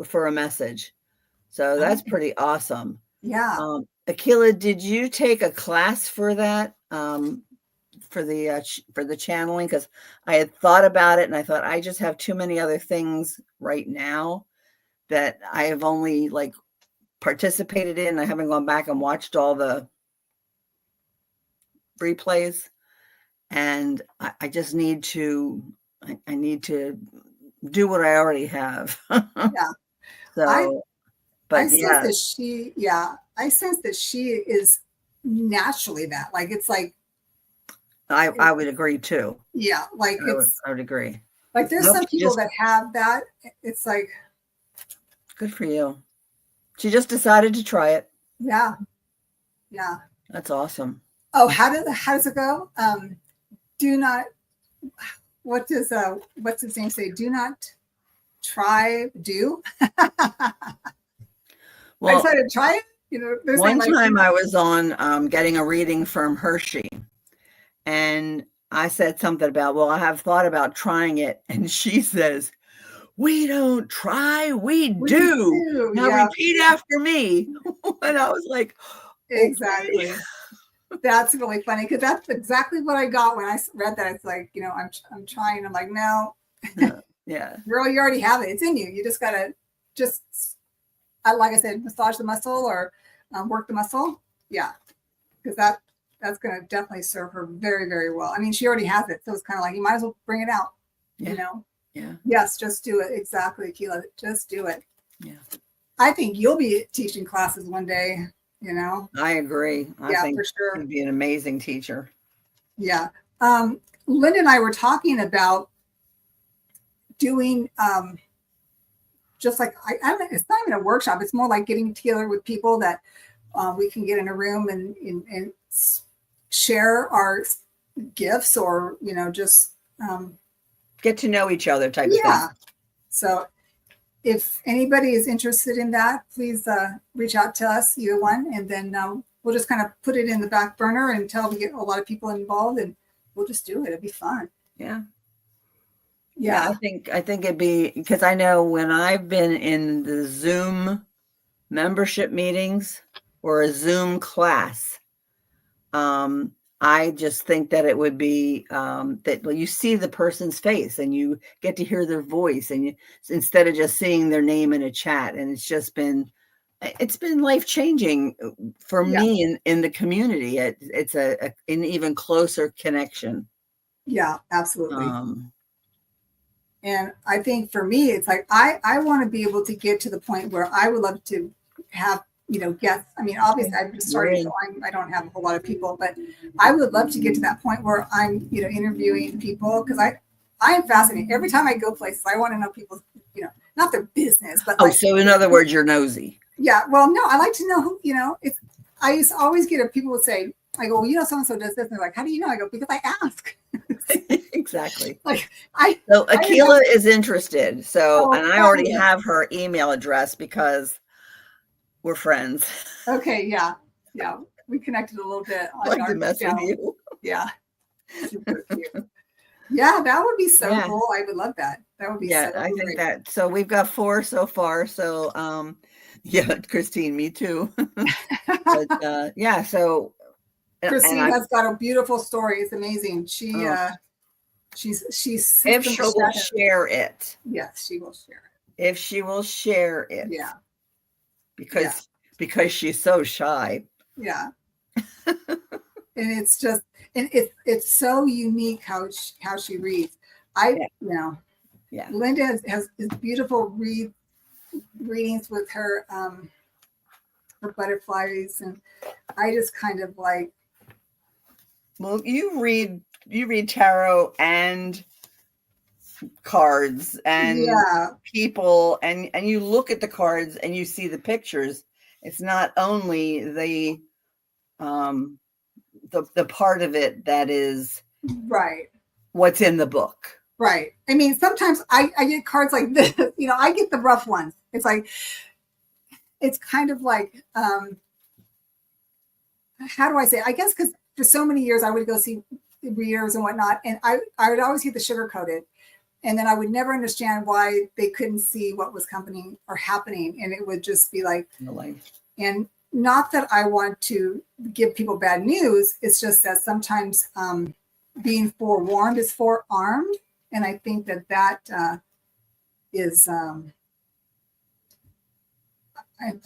for a message. So that's pretty awesome. Yeah. Akela, did you take a class for that? For the channeling? Because I had thought about it, and I thought I just have too many other things right now that I have only like participated in. I haven't gone back and watched all the replays, and I just need to. I need to do what I already have. Yeah. So, but I sense that she. Yeah, I sense that she is naturally that. Like it's like. I would agree too. Yeah, like I would agree. Like there's some people that have that. It's like. Good for you. She just decided to try it. Yeah. Yeah. That's awesome. Oh, how does it go? Do not, what's his name say? Do not try, do. Well, I decided to try it. You know, one time I was on getting a reading from Hershey, and I said something about, well, I have thought about trying it. And she says, we don't try, we We do. do, Now yeah, repeat after me. And I was like, okay. exactly. That's really funny because that's exactly what I got when I read that. It's like, I'm trying. I'm like, no, Yeah. girl, you already have it. It's in you. You just gotta just, like I said, massage the muscle or work the muscle. Yeah, because that's gonna definitely serve her very, very well. I mean, she already has it, so it's kind of like you might as well bring it out. Yeah. Yeah. Yes, just do it. Exactly, Keila. Just do it. Yeah. I think you'll be teaching classes one day. I agree. I Yeah, think for sure. you'd be an amazing teacher. Yeah. Linda and I were talking about doing just like I don't, it's not even a workshop. It's more like getting together with people that we can get in a room and share our gifts or just get to know each other type of thing. So if anybody is interested in that, please reach out to us, either one, and then we'll just kind of put it in the back burner until we get a lot of people involved, and we'll just do it. It'll be fun. Yeah. I think it'd be, because I know when I've been in the Zoom membership meetings or a Zoom class, I just think that it would be that you see the person's face and you get to hear their voice, and instead of just seeing their name in a chat. And it's been life-changing for me in the community. It's an even closer connection. Yeah, absolutely. And I think for me, it's like I want to be able to get to the point where I would love to have guests. I mean, obviously I've just started, so I don't have a whole lot of people, but I would love to get to that point where I'm interviewing people, because I am fascinated. Every time I go places, I want to know people's not their business, but so in other words, you're nosy. Yeah, well, no, I like to know who it's. I used to always get people would say, I go, well, so and so does this, and they're like, how do you know? I go, because I ask. Exactly. So Akila is interested. So, and I already have her email address because we're friends. Okay. Yeah. We connected a little bit. I like to mess with you. Yeah. Super cute. Yeah, that would be so cool. I would love that. That would be so I think great. that. So we've got 4 so far. So, Christine, me too. But so Christine has got a beautiful story. It's amazing. She's if she will share it. Yes, she will share it. If she will share it. Yeah. Because she's so shy. Yeah. And it's just, and it's so unique how she reads. Linda has beautiful readings with her butterflies, and I just kind of like. Well, you read tarot and cards and people, and you look at the cards and you see the pictures. It's not only the part of it that is right what's in the book. Right. I mean, sometimes I get cards like this, I get the rough ones. It's like, it's kind of like, how do I say it? I guess because for so many years I would go see readers and whatnot, and I would always get the sugar coated, and then I would never understand why they couldn't see what was happening, and it would just be like, and not that I want to give people bad news. It's just that sometimes being forewarned is forearmed, and I think that is.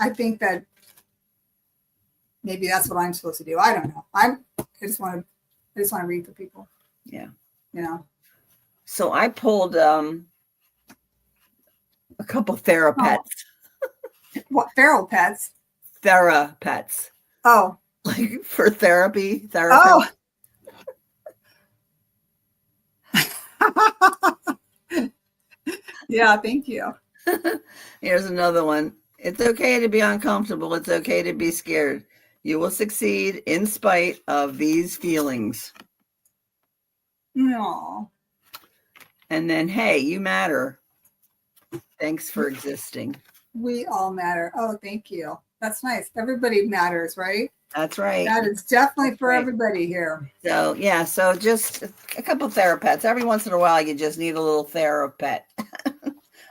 I think that maybe that's what I'm supposed to do. I don't know. I just want to read for people. Yeah. So I pulled a couple Therapets. What feral pets? Therapets. Oh. Like for therapy. Oh. Yeah, thank you. Here's another one. It's okay to be uncomfortable. It's okay to be scared. You will succeed in spite of these feelings. No. And then, hey, you matter. Thanks for existing. We all matter. Oh, thank you. That's nice. Everybody matters, right? That's right. That is definitely for everybody here. So, so just a couple Therapets. Every once in a while, you just need a little Therapet.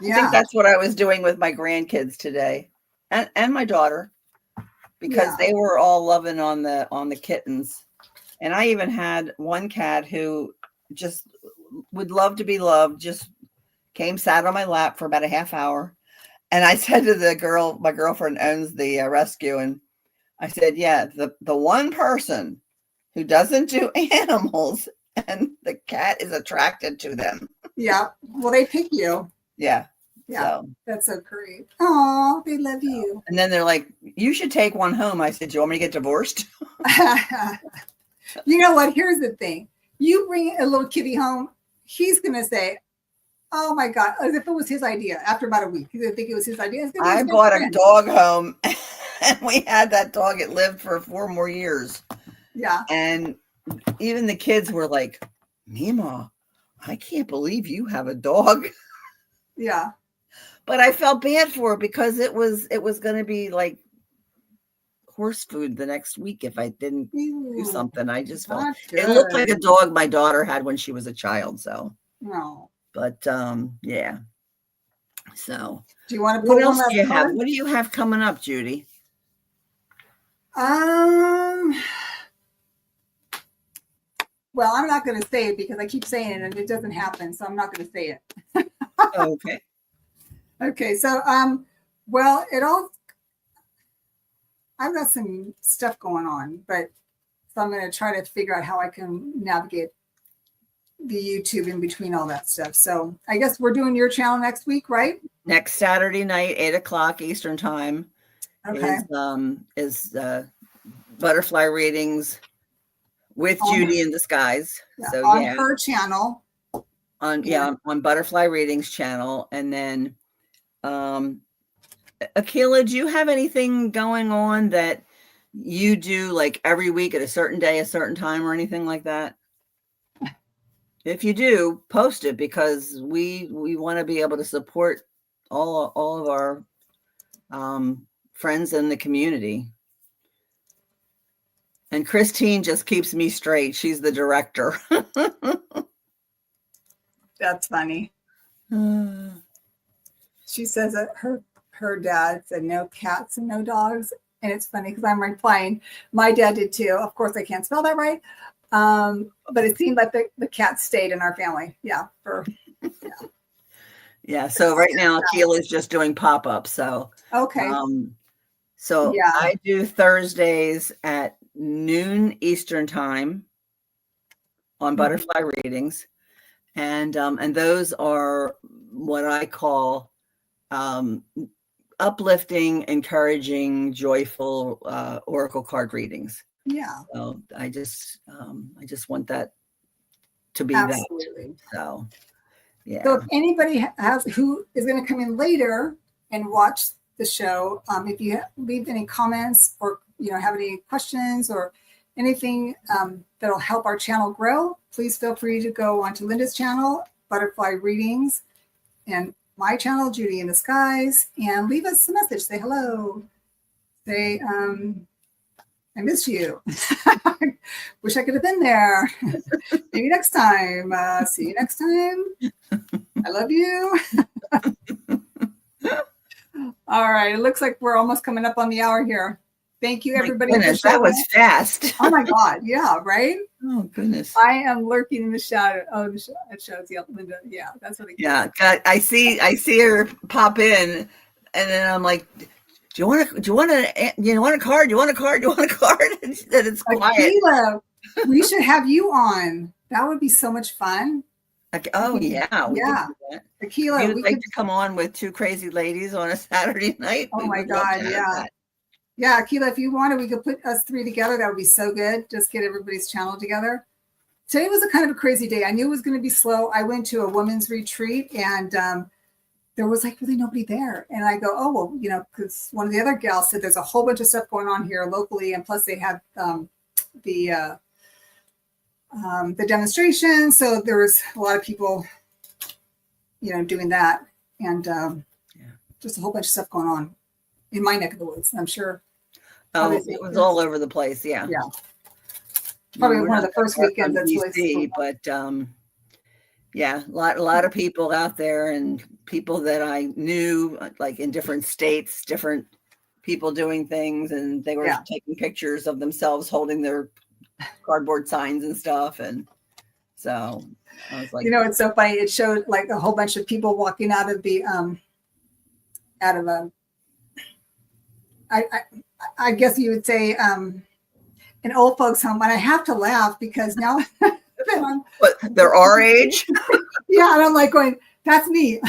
I think Yeah. that's what I was doing with my grandkids today, and my daughter, because Yeah. they were all loving on the kittens. And I even had one cat who just would love to be loved, just came, sat on my lap for about a half hour. And I said to the girl, my girlfriend owns the rescue, and I said, yeah, the one person who doesn't do animals and the cat is attracted to them. Yeah. Well, they pick you. Yeah. Yeah. So, That's so great. Oh, they love you. and then they're like, you should take one home. I said, do you want me to get divorced? You know what? Here's the thing. You bring a little kitty home, he's going to say, oh my God, as if it was his idea after about a week. He's going to think it was his idea. I bought a dog home and we had that dog. It lived for 4 more years. Yeah. And even the kids were like, Mima, I can't believe you have a dog. Yeah. But I felt bad for her because it was going to be like horse food the next week if I didn't do something. I just felt it looked like a dog my daughter had when she was a child. So no. But yeah. So do you want to what put else do you have? What do you have coming up, Judy? Well, I'm not going to say it because I keep saying it and it doesn't happen, so I'm not going to say it. Okay. Okay, so well, I've got some stuff going on, but so I'm going to try to figure out how I can navigate the YouTube in between all that stuff. So I guess we're doing your channel next week, right? Next Saturday night, 8:00 Eastern time. Okay. Is Butterfly Readings with Judy in Disguise. Yeah, so on yeah, her channel. On Butterfly Readings channel. And then Akila, do you have anything going on that you do like every week at a certain day, a certain time, or anything like that? If you do, post it, because we want to be able to support all of our friends in the community. And Christine just keeps me straight. She's the director. That's funny. She says that her dad said no cats and no dogs. And it's funny because I'm replying, my dad did too. Of course, I can't spell that right. But it seemed like the cat stayed in our family. Yeah. Yeah. So right now, Akila is just doing pop-ups. So, okay. So yeah. I do Thursdays at noon Eastern time on Butterfly Readings. And those are what I call uplifting, encouraging, joyful oracle card readings. Yeah. So I just want that to be absolutely that. So yeah. So if anybody who is going to come in later and watch the show, if you leave any comments or have any questions or anything that'll help our channel grow, please feel free to go onto Linda's channel, Butterfly Readings, and my channel, Judy in Disguise, and leave us a message. Say hello. Say, I miss you. Wish I could have been there. Maybe next time. See you next time. I love you. All right. It looks like we're almost coming up on the hour here. Thank you, everybody. Goodness, that was fast. Oh my God. Yeah, right? Oh, goodness. I am lurking in the shadow. Oh, it shows. Yeah, Linda. Yeah, that's what it Yeah, I see her pop in, and then I'm like, do you want a card? Do you want a card? Do you want a card? And it's quiet. Akila, we should have you on. That would be so much fun. Oh yeah. Yeah. Akila, you'd like to come on with two crazy ladies on a Saturday night? Oh my God. Yeah. Yeah, Akila, if you wanted, we could put us three together. That would be so good. Just get everybody's channel together. Today was a kind of a crazy day. I knew it was going to be slow. I went to a women's retreat and there was like really nobody there. And I go, oh, well, because one of the other gals said there's a whole bunch of stuff going on here locally. And plus they have the demonstration. So there was a lot of people, doing that. And just a whole bunch of stuff going on in my neck of the woods. I'm sure. Oh, it was all over the place. Yeah. Yeah. Probably one of the first weekends that's really, but Yeah, a lot of people out there, and people that I knew, like in different states, different people doing things, and they were Yeah. taking pictures of themselves holding their cardboard signs and stuff. And so I was like, You know, it's so funny. It showed like a whole bunch of people walking out of the out of a I I guess you would say an old folks home. And I have to laugh because now but they're our age. yeah, and I'm like going, that's me.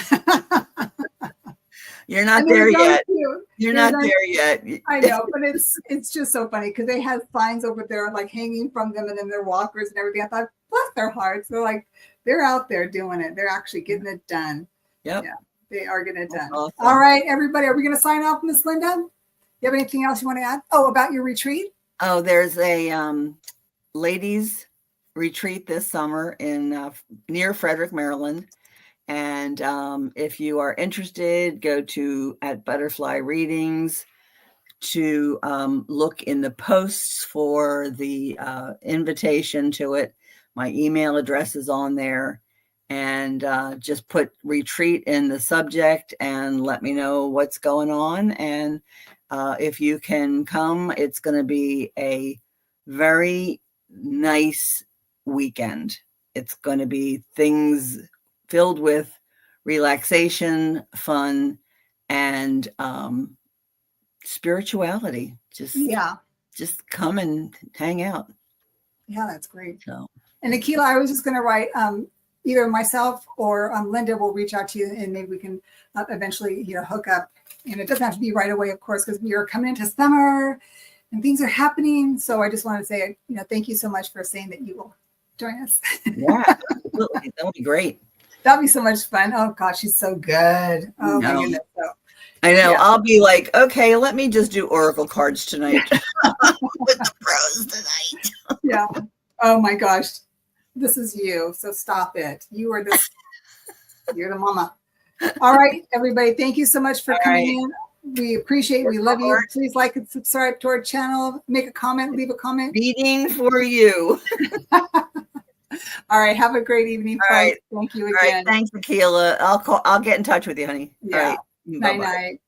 You're not And they were there really yet. cute. You're They're not very- there yet. I know, but it's just so funny because they had signs over there like hanging from them and then their walkers and everything. I thought, bless their hearts. They're like, they're out there doing it. They're actually getting it done. Yep. Yeah, they are getting it That's done. awesome. All right, everybody. Are we going to sign off, Miss Linda? You have anything else you want to add? Oh, about your retreat? Oh, there's a ladies retreat this summer in near Frederick, Maryland. And if you are interested, go to at Butterfly Readings to look in the posts for the invitation to it. My email address is on there, and just put retreat in the subject and let me know what's going on. And if you can come, it's going to be a very nice weekend. It's going to be things filled with relaxation, fun, and spirituality. Just come and hang out. Yeah, that's great. So, and Akila, I was just going to write either myself or Linda will reach out to you and maybe we can eventually, hook up. And it doesn't have to be right away, of course, because we are coming into summer and things are happening. So I just want to say, thank you so much for saying that you will join us. yeah, absolutely. That would be great. That'll be so much fun. Oh gosh, she's so good. Oh my goodness. So, I know. Yeah. I'll be like, okay, let me just do oracle cards tonight. With the pros tonight. yeah. Oh my gosh. This is you. So stop it. You are you're the mama. All right, everybody. Thank you so much for coming in. We appreciate it. We love you. Please like and subscribe to our channel. Make a comment, leave a comment. Reading for you. All right. Have a great evening, folks. All right. Thank you All right. again. Thanks, Akila. I'll get in touch with you, honey. Yeah. All right. Night night.